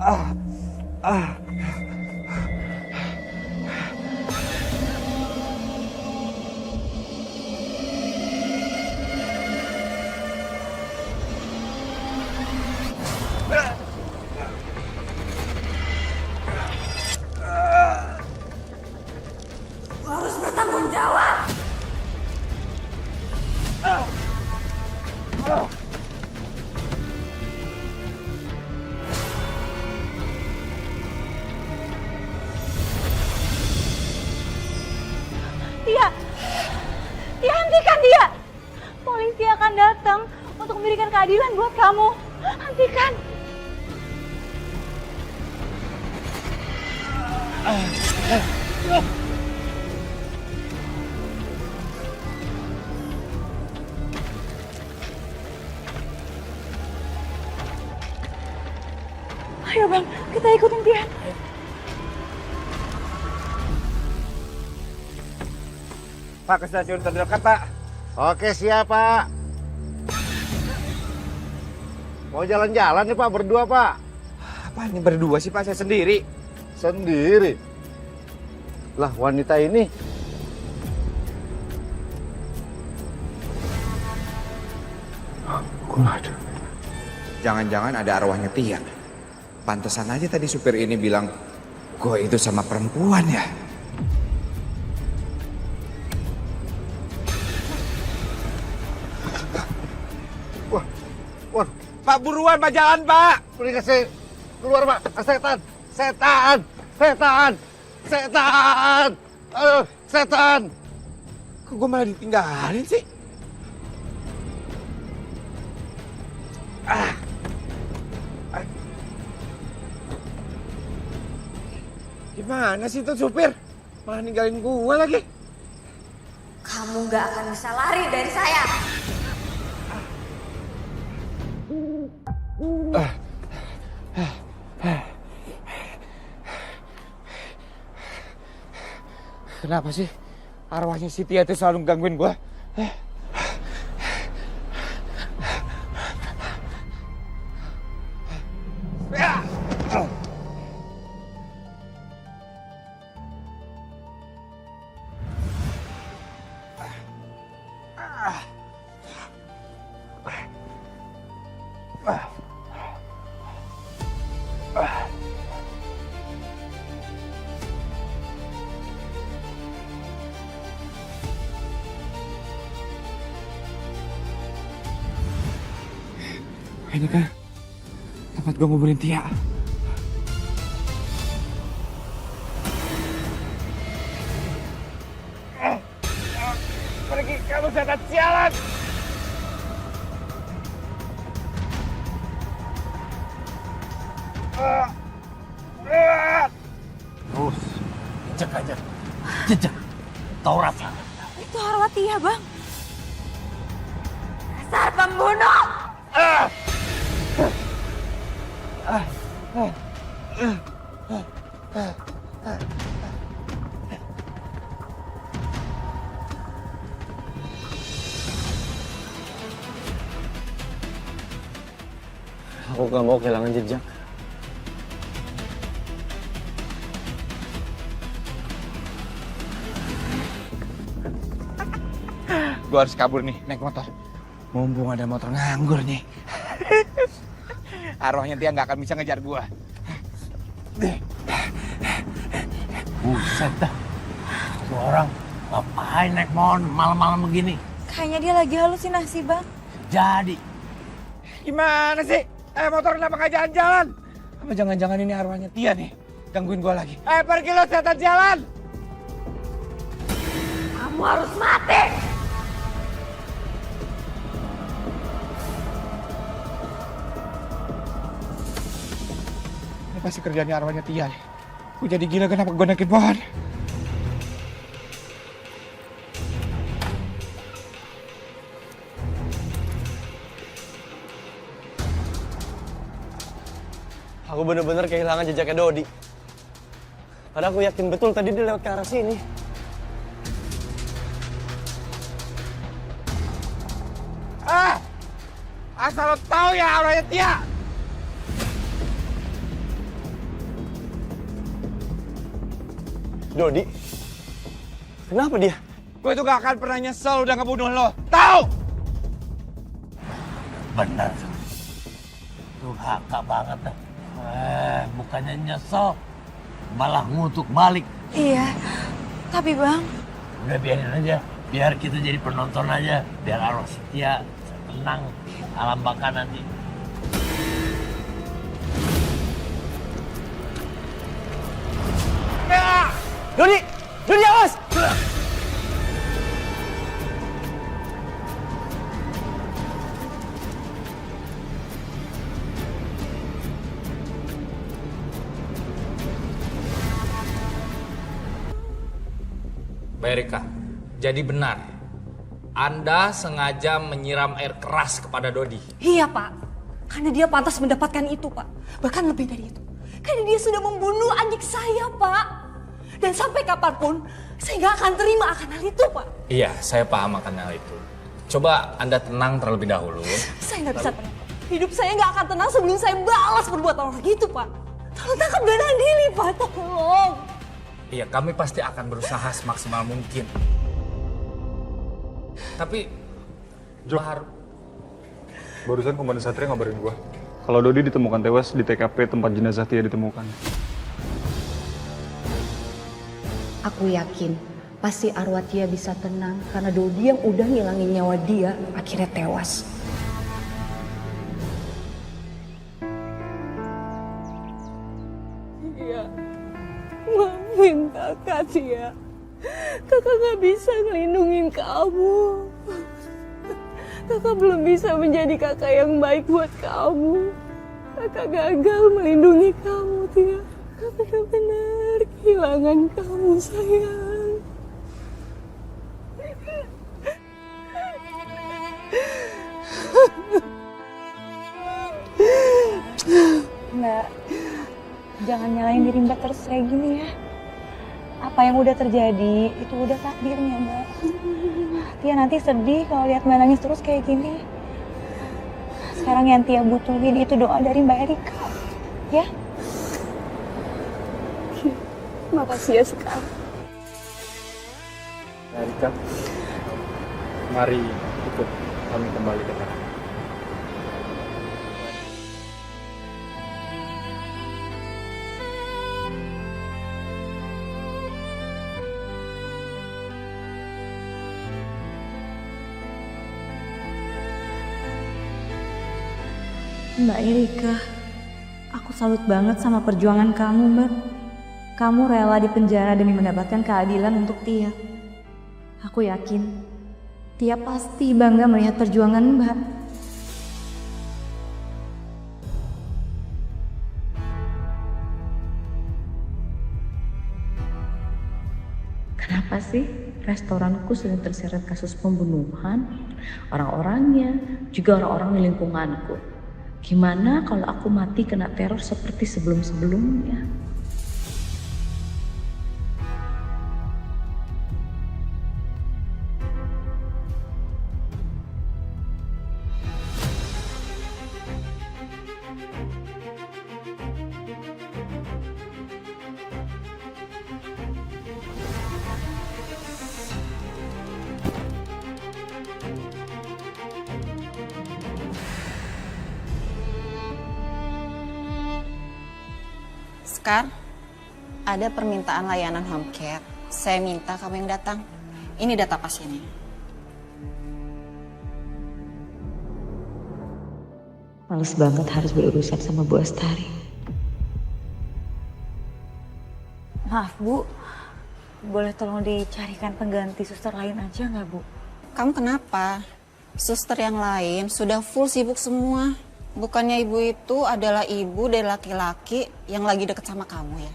Ah, ah. Harus bertanggung jawab. Tia, Tia, hentikan dia. Polisi akan datang untuk memberikan keadilan buat kamu. Hentikan. Ayo bang, kita ikutin dia. Pak, ke stasiun terdekat, Pak. Oke, siap, Pak. Mau jalan-jalan nih, Pak, berdua, Pak. Apa ini berdua sih, Pak? Saya sendiri. Sendiri. Lah, wanita ini. Kok nggak ada? Jangan-jangan ada arwahnya Tia. Pantesan aja tadi supir ini bilang, gue itu sama perempuan ya. Wah, wah, Pak, buruan, Pak, jalan, Pak. mendingan saya keluar, Pak. Setan, setan, setan, setan. Aduh, setan. Kok gue malah ditinggalin sih? Ah. Ah. Gimana sih tuh supir? Malah ninggalin gue lagi. Kamu gak akan bisa lari dari saya. Kenapa sih arwahnya si Tia itu selalu gangguin gue? Ini kan tempat gue nguburin Tia. Pergi kamu setan sialan! Terus, cek aja. Jejak. Tahu rasa. Itu arwah Tia bang. Dasar pembunuh. Aku gak mau kehilangan jejak. Gue harus kabur nih, naik motor. Mumpung ada motor nganggur nih. Arwahnya Tia nggak akan bisa ngejar gue. Buset dah. Itu orang ngapain naik mohon malam-malam begini? Kayaknya dia lagi halusinasi bang. Jadi, Gimana sih? Motor kenapa nggak jalan-jalan? Apa jangan-jangan ini arwahnya Tia nih? Gangguin gue lagi. Pergi lo setan jalan! Kamu harus mati. Ini pasti kerjaannya arwahnya Tia nih. Gue jadi gila kenapa gue naikin pohon. Aku bener-bener kehilangan jejaknya Dodi. Padahal aku yakin betul tadi dia lewat ke arah sini. Asal lo tahu ya arwahnya Tia. Dodi? Kenapa dia? Gue tuh gak akan pernah nyesel udah ngebunuh lo. Tahu? Benar. Durhaka banget dah. Bukannya nyesel, malah ngutuk balik. Iya, tapi Bang, Udah biarin aja, biar kita jadi penonton aja. Biar arwah Setia tenang alam baka nanti. Dodi! Dodi, awas! Mbak Erika, jadi benar Anda sengaja menyiram air keras kepada Dodi. Iya Pak, karena dia pantas mendapatkan itu Pak. Bahkan lebih dari itu. Karena dia sudah membunuh adik saya Pak. Dan sampai kapanpun saya nggak akan terima akan hal itu Pak. Iya, saya paham akan hal itu. Coba Anda tenang terlebih dahulu. Saya nggak bisa tenang. Hidup saya nggak akan tenang sebelum saya balas perbuatan orang gitu Pak. Tolong tangkap Dana Dili Pak, tolong. Iya, kami pasti akan berusaha semaksimal mungkin. Tapi, Barusan Komandan Satria ngabarin gua kalau Dodi ditemukan tewas di TKP tempat jenazah Tia ditemukan. Aku yakin pasti arwah Tia bisa tenang karena Dodi yang udah ngilangin nyawa dia akhirnya tewas. Iya, maafin kakak Tia. Kakak gak bisa ngelindungin kamu. Kakak belum bisa menjadi kakak yang baik buat kamu. Kakak gagal melindungi kamu, Tia. Kakak benar-benar kehilangan kamu, sayang. Mbak, jangan nyalain diri Mbak terus kayak gini ya. Apa yang udah terjadi, itu udah takdirnya Mbak. Tia nanti sedih kalau lihat Mbak nangis terus kayak gini. Sekarang yang Tia butuhin itu doa dari Mbak Erika. Ya? Makasih ya sekarang. Erika, mari ikut kami kembali ke sana. Mbak Erika, aku salut banget sama perjuangan kamu, Mbak. Kamu rela di penjara demi mendapatkan keadilan untuk Tia. Aku yakin Tia pasti bangga melihat perjuangan Mbak. Kenapa sih restoranku sedang terseret kasus pembunuhan? Orang-orangnya, juga orang-orang di lingkunganku. Gimana kalau aku mati kena teror seperti sebelum-sebelumnya? Sekar, ada permintaan layanan home care. Saya minta kamu yang datang. Ini data pasiennya. Males banget harus berurusan sama Bu Astari. Maaf Bu, boleh tolong dicarikan pengganti suster lain aja nggak Bu? Kamu kenapa? Suster yang lain sudah full sibuk semua. Bukannya ibu itu adalah ibu dari laki-laki yang lagi deket sama kamu ya?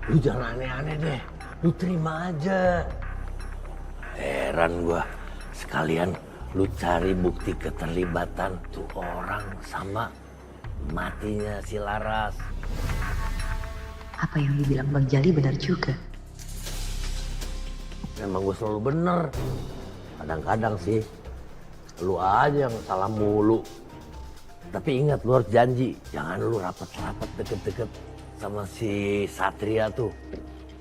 Lu jangan aneh-aneh deh, lu terima aja. Heran gua, sekalian lu cari bukti keterlibatan tuh orang sama matinya si Laras. Apa yang dibilang Bang Jali benar juga. Memang gue selalu bener. Kadang-kadang sih, lu aja yang salah mulu. Tapi ingat, lu harus janji. Jangan lu rapat-rapat deket-deket sama si Satria tuh.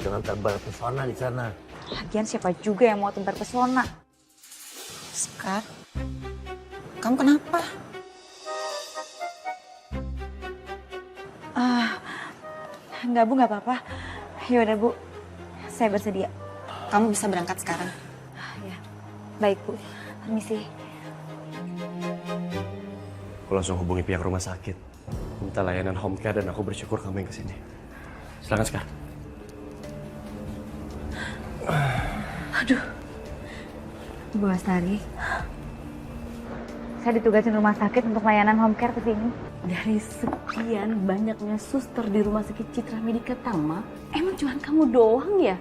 Jangan terpesona di sana. Lagian siapa juga yang mau terpesona? Sekar, kamu kenapa? Enggak Bu, nggak apa-apa. Yaudah Bu, saya bersedia. Kamu bisa berangkat sekarang. Ya, baik Bu. Permisi. Aku langsung hubungi pihak rumah sakit. Minta layanan home care dan aku bersyukur kamu yang kesini. Silakan Sekar. Aduh. Bu Astari. Saya ditugasin rumah sakit untuk layanan home care ke sini. Dari sekian banyaknya suster di rumah sakit Citra Medika Tama, emang cuma kamu doang ya?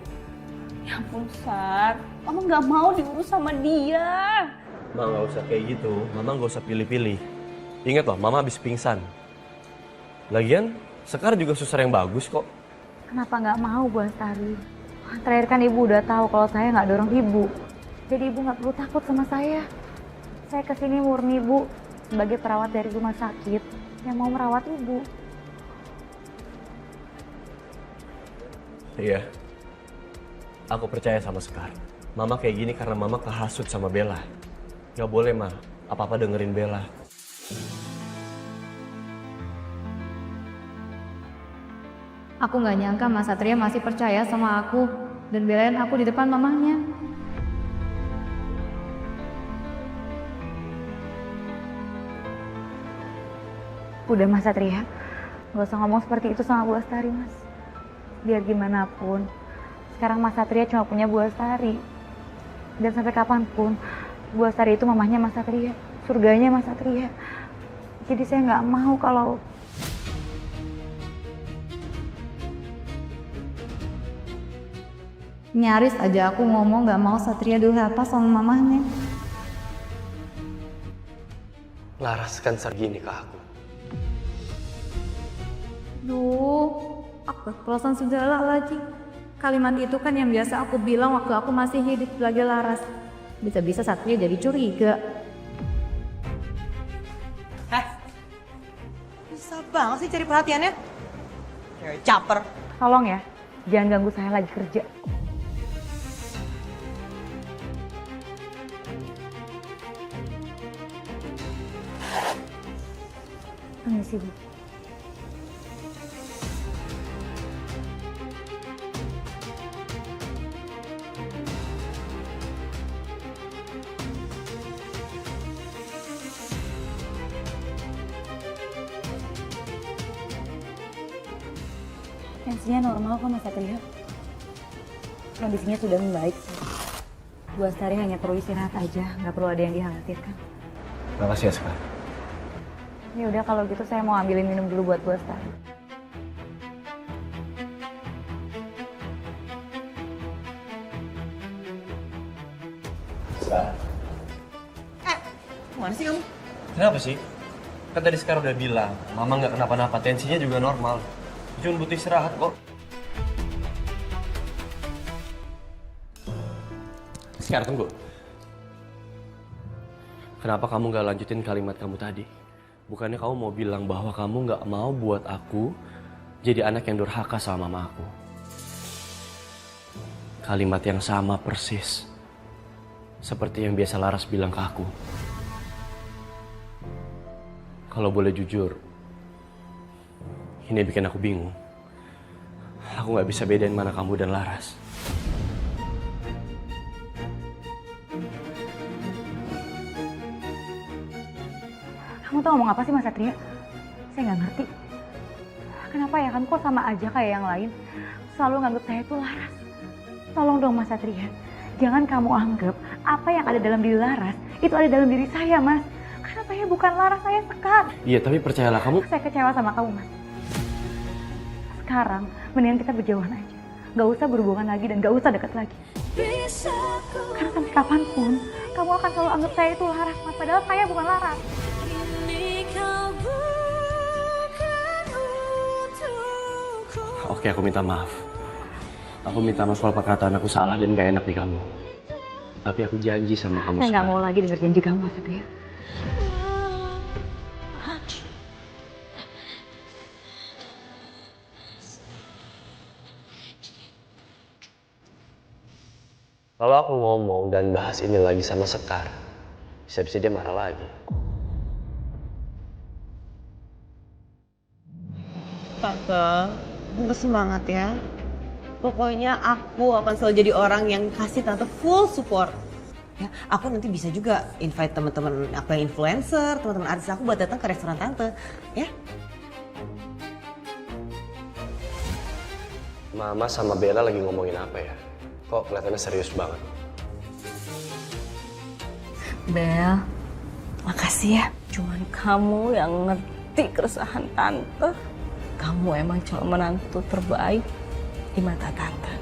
Ya ampun Sar, Mama nggak mau diurus sama dia. Ma nggak usah kayak gitu, Mama nggak usah pilih-pilih. Ingat loh, Mama habis pingsan. Lagian, Sekar juga suster yang bagus kok. Kenapa nggak mau Bu Astari? Terakhir kan Ibu udah tahu kalau saya nggak dorong Ibu. Jadi Ibu nggak perlu takut sama saya. Saya kesini murni Bu, sebagai perawat dari rumah sakit yang mau merawat Ibu. Iya, aku percaya sama Sekar. Mama kayak gini karena Mama kehasut sama Bella. Gak boleh, Ma. Apa-apa dengerin Bella. Aku nggak nyangka Mas Satria masih percaya sama aku dan belain aku di depan mamahnya. Udah Mas Satria, nggak usah ngomong seperti itu sama Bu Astari Mas. Biar gimana pun, sekarang Mas Satria cuma punya Bu Astari. Dan sampai kapanpun, Bu Astari itu mamahnya Mas Satria, surganya Mas Satria. Jadi saya nggak mau kalau Nyaris aja aku ngomong nggak mau Satria durhaka sama mamahnya. Laras kan segini ke aku. Duh, aku perasaan segala lagi. Kalimat itu kan yang biasa aku bilang waktu aku masih hidup sebagai Laras. Bisa-bisa Satria jadi curiga. Susah banget sih cari perhatiannya. Cewek caper. tolong ya, jangan ganggu saya lagi kerja. Permisi, Bu. Tensinya normal kok Mas Satria. Kondisinya sudah membaik. Bu Astari hanya perlu istirahat aja, nggak perlu ada yang dikhawatirkan. Makasih ya Sekar. Ya udah kalau gitu saya mau ambilin minum dulu buat Bu Astari. Sekar. Gimana sih kamu? Kenapa sih? Kan tadi Sekar udah bilang, Mama nggak kenapa-napa, tensinya juga normal. Cuma butuh istirahat kok. Sekar, tunggu. Kenapa kamu nggak lanjutin kalimat kamu tadi? Bukannya kamu mau bilang bahwa kamu nggak mau buat aku jadi anak yang durhaka sama mama aku. Kalimat yang sama persis. Seperti yang biasa Laras bilang ke aku. Kalau boleh jujur, ini bikin aku bingung. Aku nggak bisa bedain mana kamu dan Laras. Kamu tuh ngomong apa sih Mas Satria? Saya nggak ngerti. Kenapa ya kamu kok sama aja kayak yang lain? Selalu nganggap saya itu Laras. Tolong dong Mas Satria, jangan kamu anggap apa yang ada dalam diri Laras itu ada dalam diri saya, Mas. Karena saya bukan Laras, saya Sekar. Iya, tapi percayalah kamu. Saya kecewa sama kamu, Mas. Sekarang mendingan kita berjauhan aja. Gak usah berhubungan lagi dan gak usah dekat lagi. Karena sampai kapanpun kamu akan selalu anggap saya itu Laras, Mas. Padahal saya bukan Laras. Oke, aku minta maaf. Aku minta maaf soal perkataan aku salah dan gak enak di kamu. Tapi aku janji sama kamu. Saya nggak mau lagi denger janji kamu, Mas Satria. Kalau aku ngomong dan bahas ini lagi sama Sekar, bisa-bisa dia marah lagi. Tante, tante semangat ya. Pokoknya aku akan selalu jadi orang yang kasih tante full support. Ya, aku nanti bisa juga invite teman-teman aku yang influencer, teman-teman artis aku buat datang ke restoran tante, ya. Mama sama Bella lagi ngomongin apa ya? Kok kelihatannya serius banget? Bel, makasih ya. Cuman kamu yang ngerti keresahan tante. Kamu emang calon menantu terbaik di mata tante.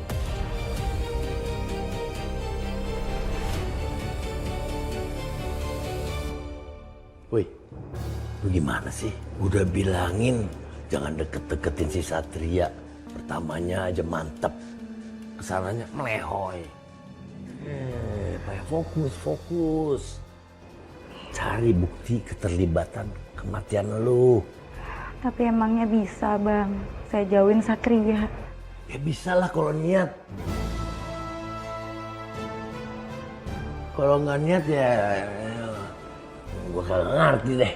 Woi, lu gimana sih? Udah bilangin jangan deket-deketin si Satria. Pertamanya aja mantep, kesananya melehoy. Fokus. Cari bukti keterlibatan kematian lu. Tapi emangnya bisa, Bang? Saya jauhin Satria. Ya bisa lah kalau niat. Kalau nggak niat ya, gua kagak ngerti deh.